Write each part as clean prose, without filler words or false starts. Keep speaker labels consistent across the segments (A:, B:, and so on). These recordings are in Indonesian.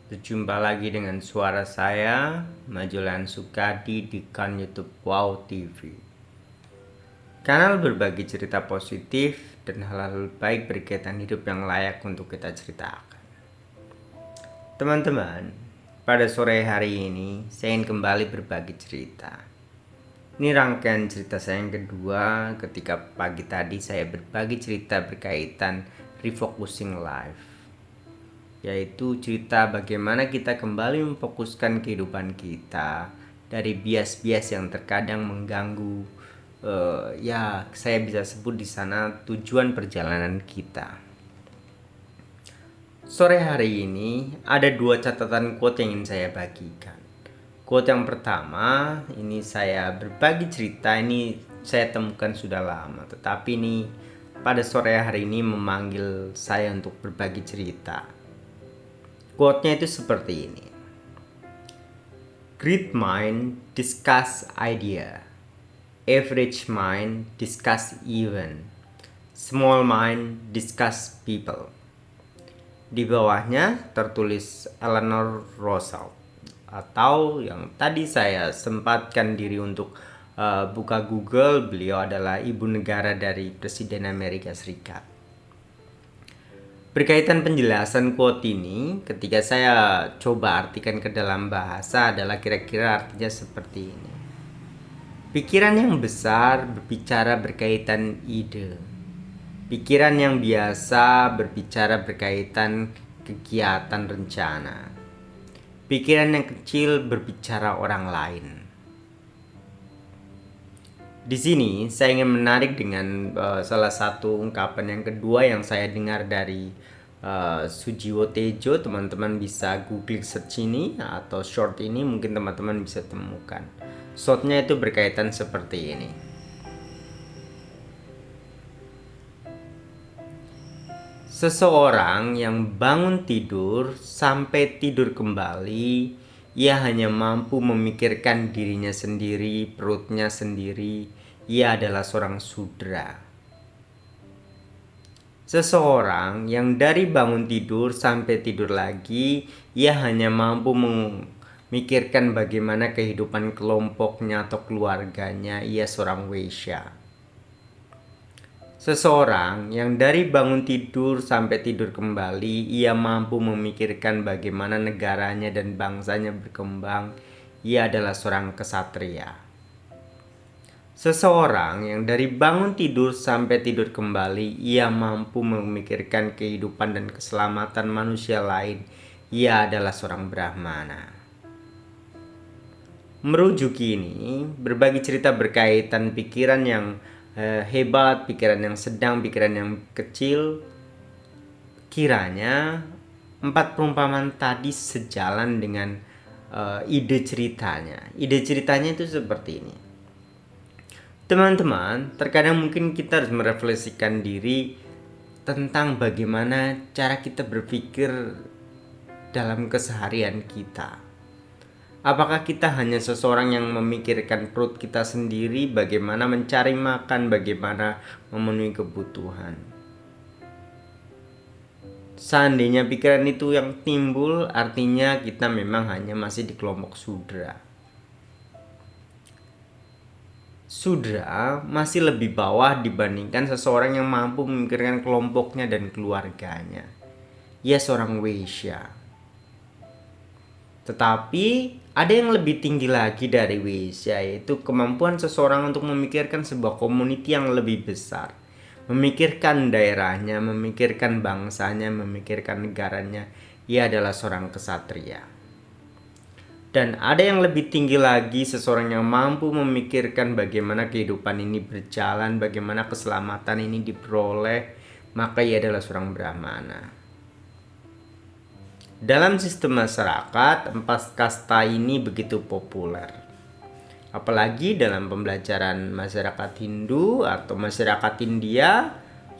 A: Berjumpa lagi dengan suara saya, Majulan Sukadi di kan YouTube Wow TV. Kanal berbagi cerita positif dan hal-hal baik berkaitan hidup yang layak untuk kita ceritakan. Teman-teman, pada sore hari ini saya ingin kembali berbagi cerita. Ini rangkaian cerita saya yang kedua ketika pagi tadi saya berbagi cerita berkaitan refocusing life, yaitu cerita bagaimana kita kembali memfokuskan kehidupan kita dari bias-bias yang terkadang mengganggu, saya bisa sebut di sana tujuan perjalanan kita. Sore hari ini ada dua catatan quote yang ingin saya bagikan. Quote yang pertama, ini saya berbagi cerita, ini saya temukan sudah lama, tetapi ini pada sore hari ini memanggil saya untuk berbagi cerita. Quote-nya itu seperti ini. Great mind discuss idea. Average mind discuss event. Small mind discuss people. Di bawahnya tertulis Eleanor Roosevelt, atau yang tadi saya sempatkan diri untuk buka Google, beliau adalah ibu negara dari Presiden Amerika Serikat. Berkaitan penjelasan quote ini, ketika saya coba artikan ke dalam bahasa adalah kira-kira artinya seperti ini. Pikiran yang besar berbicara berkaitan ide. Pikiran yang biasa berbicara berkaitan kegiatan rencana. Pikiran yang kecil berbicara orang lain. Di sini saya ingin menarik dengan salah satu ungkapan yang kedua yang saya dengar dari Sujiwo Tejo. Teman-teman bisa googling search ini atau short ini, mungkin teman-teman bisa temukan. Shortnya itu berkaitan seperti ini. Seseorang yang bangun tidur sampai tidur kembali, ia hanya mampu memikirkan dirinya sendiri, perutnya sendiri. Ia adalah seorang sudra. Seseorang yang dari bangun tidur sampai tidur lagi, ia hanya mampu memikirkan bagaimana kehidupan kelompoknya atau keluarganya. Ia seorang Waisya. Seseorang yang dari bangun tidur sampai tidur kembali, ia mampu memikirkan bagaimana negaranya dan bangsanya berkembang. Ia adalah seorang kesatria. Seseorang yang dari bangun tidur sampai tidur kembali, ia mampu memikirkan kehidupan dan keselamatan manusia lain. Ia adalah seorang brahmana. Merujuk ini, berbagi cerita berkaitan pikiran yang hebat, pikiran yang sedang, pikiran yang kecil. Kiranya 4 perumpamaan tadi sejalan dengan ide ceritanya. Ide ceritanya itu seperti ini. Teman-teman, terkadang mungkin kita harus merefleksikan diri tentang bagaimana cara kita berpikir dalam keseharian kita. Apakah kita hanya seseorang yang memikirkan perut kita sendiri, bagaimana mencari makan, bagaimana memenuhi kebutuhan? Seandainya pikiran itu yang timbul, artinya kita memang hanya masih di kelompok sudra. Sudra masih lebih bawah dibandingkan seseorang yang mampu memikirkan kelompoknya dan keluarganya. Ia seorang Waisya. Tetapi ada yang lebih tinggi lagi dari Waisya, yaitu kemampuan seseorang untuk memikirkan sebuah community yang lebih besar. Memikirkan daerahnya, memikirkan bangsanya, memikirkan negaranya. Ia adalah seorang kesatria. Dan ada yang lebih tinggi lagi, seseorang yang mampu memikirkan bagaimana kehidupan ini berjalan, bagaimana keselamatan ini diperoleh, maka ia adalah seorang brahmana. Dalam sistem masyarakat, 4 kasta ini begitu populer. Apalagi dalam pembelajaran masyarakat Hindu atau masyarakat India,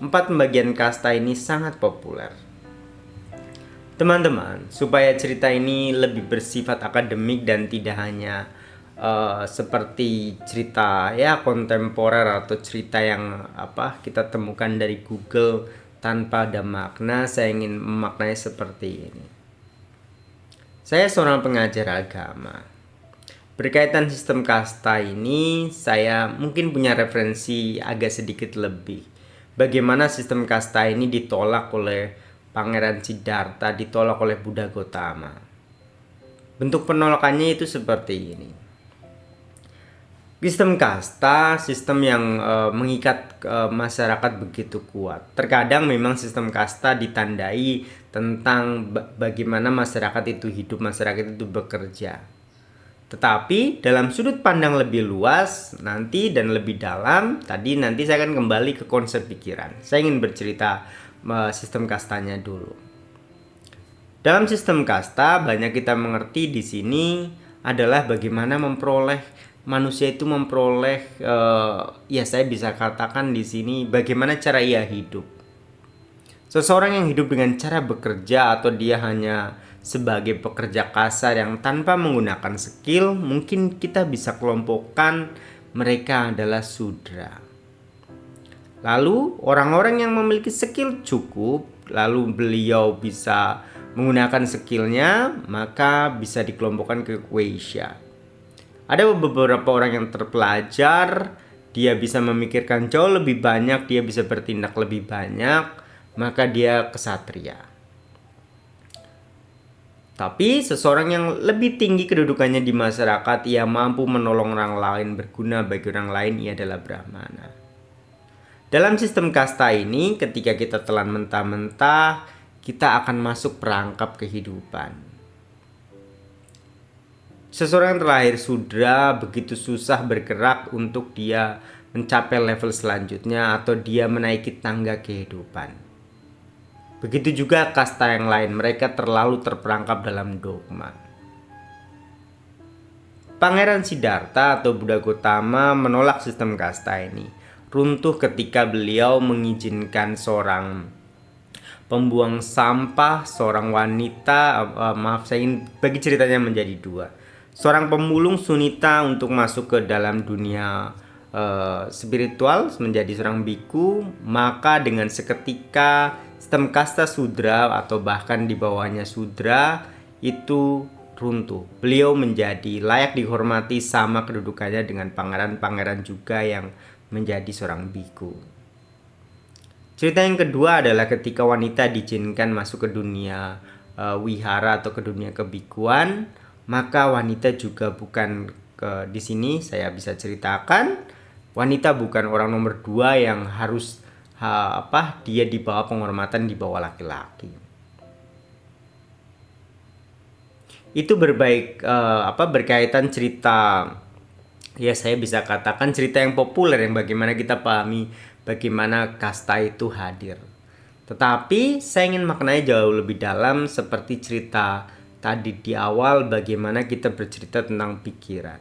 A: 4 pembagian kasta ini sangat populer. Teman-teman, supaya cerita ini lebih bersifat akademik dan tidak hanya seperti cerita kontemporer atau cerita yang kita temukan dari Google tanpa ada makna, saya ingin memaknai seperti ini. Saya seorang pengajar agama. Berkaitan sistem kasta ini, saya mungkin punya referensi agak sedikit lebih. Bagaimana sistem kasta ini ditolak oleh Pangeran Siddhartha, ditolak oleh Buddha Gautama. Bentuk penolakannya itu seperti ini. Sistem kasta, sistem yang mengikat masyarakat begitu kuat. Terkadang memang sistem kasta ditandai tentang bagaimana masyarakat itu hidup, masyarakat itu bekerja. Tetapi dalam sudut pandang lebih luas nanti dan lebih dalam, nanti saya akan kembali ke konsep pikiran. Saya ingin bercerita sistem kastanya dulu. Dalam sistem kasta banyak kita mengerti di sini adalah bagaimana manusia itu memperoleh ya saya bisa katakan di sini bagaimana cara ia hidup. Seseorang yang hidup dengan cara bekerja atau dia hanya sebagai pekerja kasar yang tanpa menggunakan skill, mungkin kita bisa kelompokkan mereka adalah Sudra. Lalu orang-orang yang memiliki skill cukup, lalu beliau bisa menggunakan skillnya, maka bisa dikelompokkan ke Vaishya. Ada beberapa orang yang terpelajar, dia bisa memikirkan jauh lebih banyak, dia bisa bertindak lebih banyak, maka dia ksatria. Tapi seseorang yang lebih tinggi kedudukannya di masyarakat, ia mampu menolong orang lain, berguna bagi orang lain, ia adalah brahmana. Dalam sistem kasta ini, ketika kita telan mentah-mentah, kita akan masuk perangkap kehidupan. Seseorang yang terlahir Sudra begitu susah bergerak untuk dia mencapai level selanjutnya atau dia menaiki tangga kehidupan. Begitu juga kasta yang lain, mereka terlalu terperangkap dalam dogma. Pangeran Siddhartha atau Buddha Gautama menolak sistem kasta ini. Runtuh ketika beliau mengizinkan seorang pembuang sampah, seorang wanita, saya ingin bagi ceritanya menjadi dua. Seorang pemulung Sunita untuk masuk ke dalam dunia spiritual menjadi seorang biku, maka dengan seketika sistem kasta Sudra atau bahkan di bawahnya Sudra itu runtuh. Beliau menjadi layak dihormati sama kedudukannya dengan pangeran-pangeran juga yang menjadi seorang biku. Cerita yang kedua adalah ketika wanita diizinkan masuk ke dunia wihara atau ke dunia kebikuan, maka wanita juga bukan di sini saya bisa ceritakan, wanita bukan orang nomor 2 yang harus dia di bawah penghormatan di bawah laki-laki. Itu berkaitan cerita, ya saya bisa katakan cerita yang populer yang bagaimana kita pahami bagaimana kasta itu hadir. Tetapi saya ingin maknanya jauh lebih dalam seperti cerita tadi di awal bagaimana kita bercerita tentang pikiran.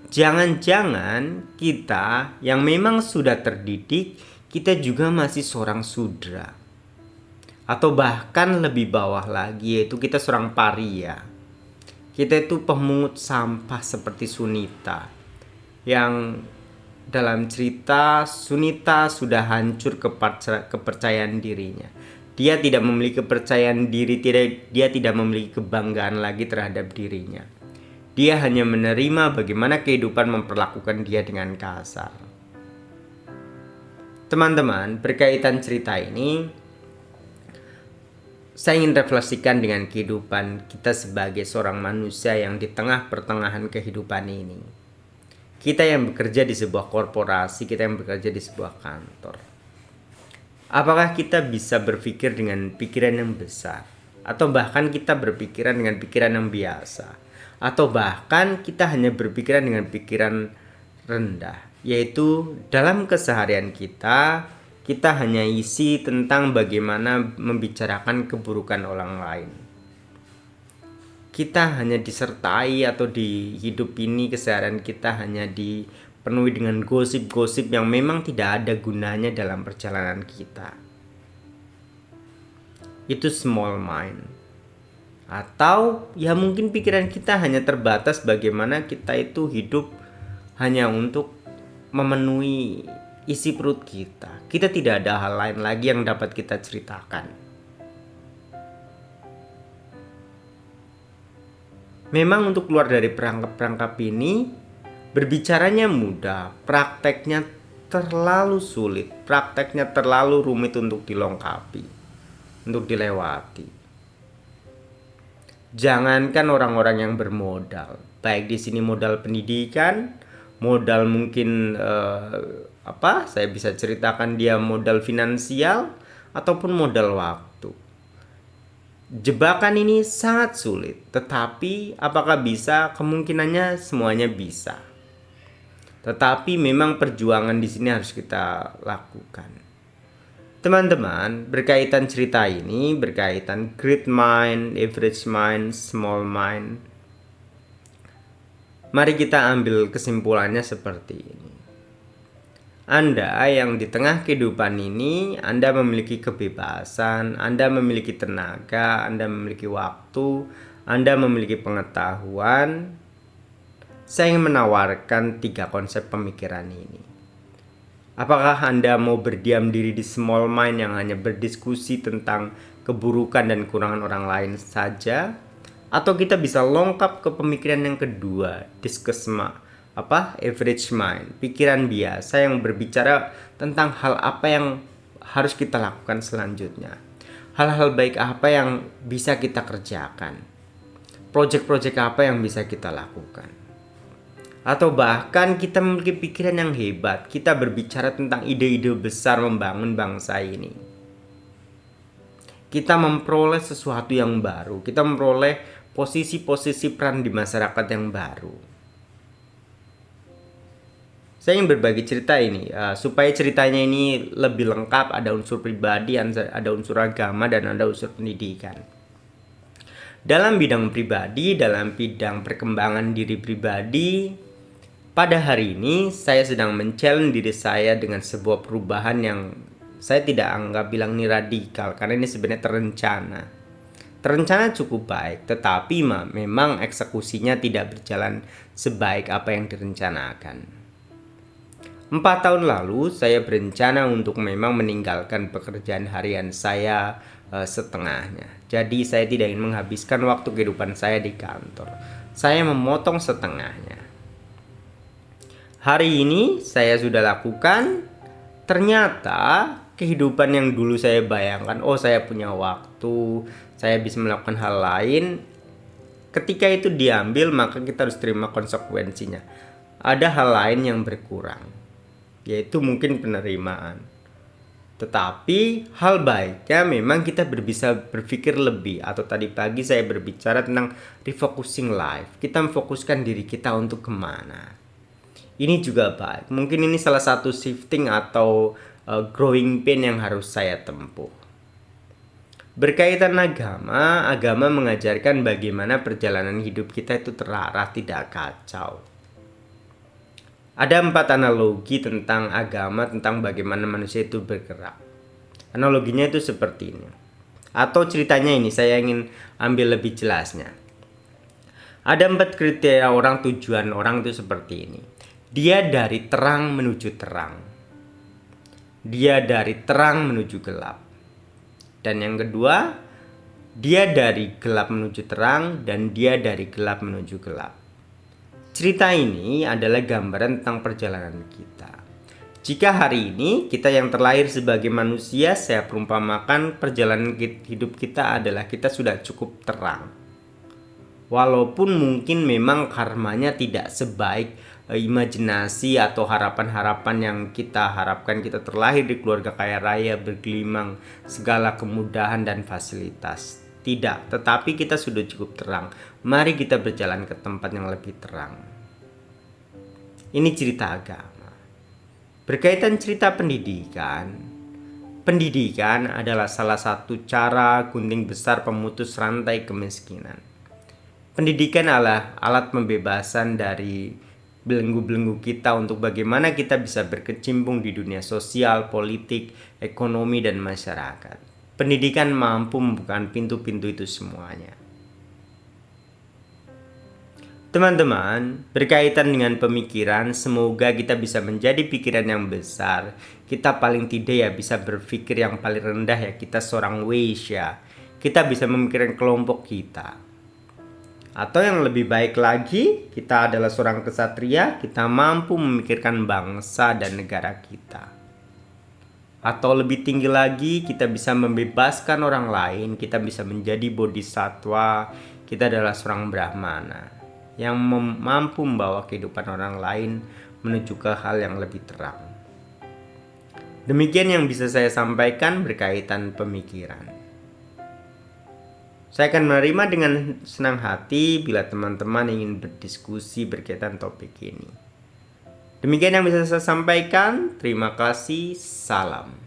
A: Jangan-jangan kita yang memang sudah terdidik, kita juga masih seorang Sudra. Atau bahkan lebih bawah lagi, yaitu kita seorang Pariya. Kita itu pemungut sampah seperti Sunita. Yang dalam cerita Sunita sudah hancur kepercayaan dirinya. Dia tidak memiliki kepercayaan diri, dia tidak memiliki kebanggaan lagi terhadap dirinya. Dia hanya menerima bagaimana kehidupan memperlakukan dia dengan kasar. Teman-teman, berkaitan cerita ini, saya ingin refleksikan dengan kehidupan kita sebagai seorang manusia yang di tengah pertengahan kehidupan ini. Kita yang bekerja di sebuah korporasi, kita yang bekerja di sebuah kantor. Apakah kita bisa berpikir dengan pikiran yang besar? Atau bahkan kita berpikiran dengan pikiran yang biasa? Atau bahkan kita hanya berpikiran dengan pikiran rendah? Yaitu dalam keseharian kita hanya isi tentang bagaimana membicarakan keburukan orang lain. Kita hanya disertai atau di hidup ini keseharian kita hanya penuhi dengan gosip-gosip yang memang tidak ada gunanya dalam perjalanan kita. Itu small mind. Atau ya mungkin pikiran kita hanya terbatas bagaimana kita itu hidup hanya untuk memenuhi isi perut kita. Kita tidak ada hal lain lagi yang dapat kita ceritakan. Memang untuk keluar dari perangkap-perangkap ini berbicaranya mudah, prakteknya terlalu sulit, prakteknya terlalu rumit untuk dilengkapi, untuk dilewati. Jangankan orang-orang yang bermodal, baik di sini modal pendidikan, modal mungkin saya bisa ceritakan dia modal finansial ataupun modal waktu. Jebakan ini sangat sulit, tetapi apakah bisa? Kemungkinannya semuanya bisa. Tetapi memang perjuangan di sini harus kita lakukan. Teman-teman, berkaitan cerita ini, berkaitan great mind, average mind, small mind. Mari kita ambil kesimpulannya seperti ini. Anda yang di tengah kehidupan ini, Anda memiliki kebebasan, Anda memiliki tenaga, Anda memiliki waktu, Anda memiliki pengetahuan. Saya ingin menawarkan 3 konsep pemikiran ini. Apakah Anda mau berdiam diri di small mind yang hanya berdiskusi tentang keburukan dan kekurangan orang lain saja? Atau kita bisa lengkap ke pemikiran yang kedua, average mind, pikiran biasa yang berbicara tentang hal apa yang harus kita lakukan selanjutnya. Hal-hal baik apa yang bisa kita kerjakan. Project-project apa yang bisa kita lakukan. Atau bahkan kita memiliki pikiran yang hebat, kita berbicara tentang ide-ide besar membangun bangsa ini. Kita memperoleh sesuatu yang baru, kita memperoleh posisi-posisi peran di masyarakat yang baru. Saya ingin berbagi cerita ini supaya ceritanya ini lebih lengkap, ada unsur pribadi, ada unsur agama, dan ada unsur pendidikan. Dalam bidang pribadi, dalam bidang perkembangan diri pribadi, pada hari ini saya sedang men-challenge diri saya dengan sebuah perubahan yang saya tidak anggap bilang ini radikal, karena ini sebenarnya terencana. Terencana cukup baik, tetapi memang eksekusinya tidak berjalan sebaik apa yang direncanakan. 4 tahun lalu saya berencana untuk memang meninggalkan pekerjaan harian saya setengahnya. Jadi saya tidak ingin menghabiskan waktu kehidupan saya di kantor. Saya memotong setengahnya. Hari ini saya sudah lakukan, ternyata kehidupan yang dulu saya bayangkan, saya punya waktu, saya bisa melakukan hal lain, ketika itu diambil maka kita harus terima konsekuensinya. Ada hal lain yang berkurang, yaitu mungkin penerimaan. Tetapi hal baiknya memang kita bisa berpikir lebih, atau tadi pagi saya berbicara tentang refocusing life. Kita memfokuskan diri kita untuk kemana. Ini juga baik. Mungkin ini salah satu shifting atau growing pain yang harus saya tempuh. Berkaitan agama mengajarkan bagaimana perjalanan hidup kita itu terarah, tidak kacau. Ada 4 analogi tentang agama, tentang bagaimana manusia itu bergerak. Analoginya itu seperti ini. Atau ceritanya ini saya ingin ambil lebih jelasnya. Ada 4 kriteria orang, tujuan orang itu seperti ini. Dia dari terang menuju terang. Dia dari terang menuju gelap. Dan yang kedua, dia dari gelap menuju terang, dan dia dari gelap menuju gelap. Cerita ini adalah gambaran tentang perjalanan kita. Jika hari ini kita yang terlahir sebagai manusia, saya perumpamakan perjalanan hidup kita adalah kita sudah cukup terang. Walaupun mungkin memang karmanya tidak sebaik imajinasi atau harapan-harapan yang kita harapkan, kita terlahir di keluarga kaya raya, bergelimang segala kemudahan dan fasilitas. Tidak, tetapi kita sudah cukup terang. Mari kita berjalan ke tempat yang lebih terang. Ini cerita agama. Berkaitan cerita pendidikan, pendidikan adalah salah satu cara gunting besar pemutus rantai kemiskinan. Pendidikan adalah alat pembebasan dari belenggu-belenggu kita untuk bagaimana kita bisa berkecimpung di dunia sosial, politik, ekonomi, dan masyarakat. Pendidikan mampu membuka pintu-pintu itu semuanya. Teman-teman, berkaitan dengan pemikiran, semoga kita bisa menjadi pikiran yang besar. Kita paling tidak bisa berpikir yang paling rendah, kita seorang Weisya. Kita bisa memikirkan kelompok kita. Atau yang lebih baik lagi, kita adalah seorang kesatria, kita mampu memikirkan bangsa dan negara kita. Atau lebih tinggi lagi, kita bisa membebaskan orang lain, kita bisa menjadi bodhisatwa, kita adalah seorang brahmana yang mampu membawa kehidupan orang lain menuju ke hal yang lebih terang. Demikian yang bisa saya sampaikan berkaitan pemikiran. Saya akan menerima dengan senang hati bila teman-teman ingin berdiskusi berkaitan topik ini. Demikian yang bisa saya sampaikan. Terima kasih. Salam.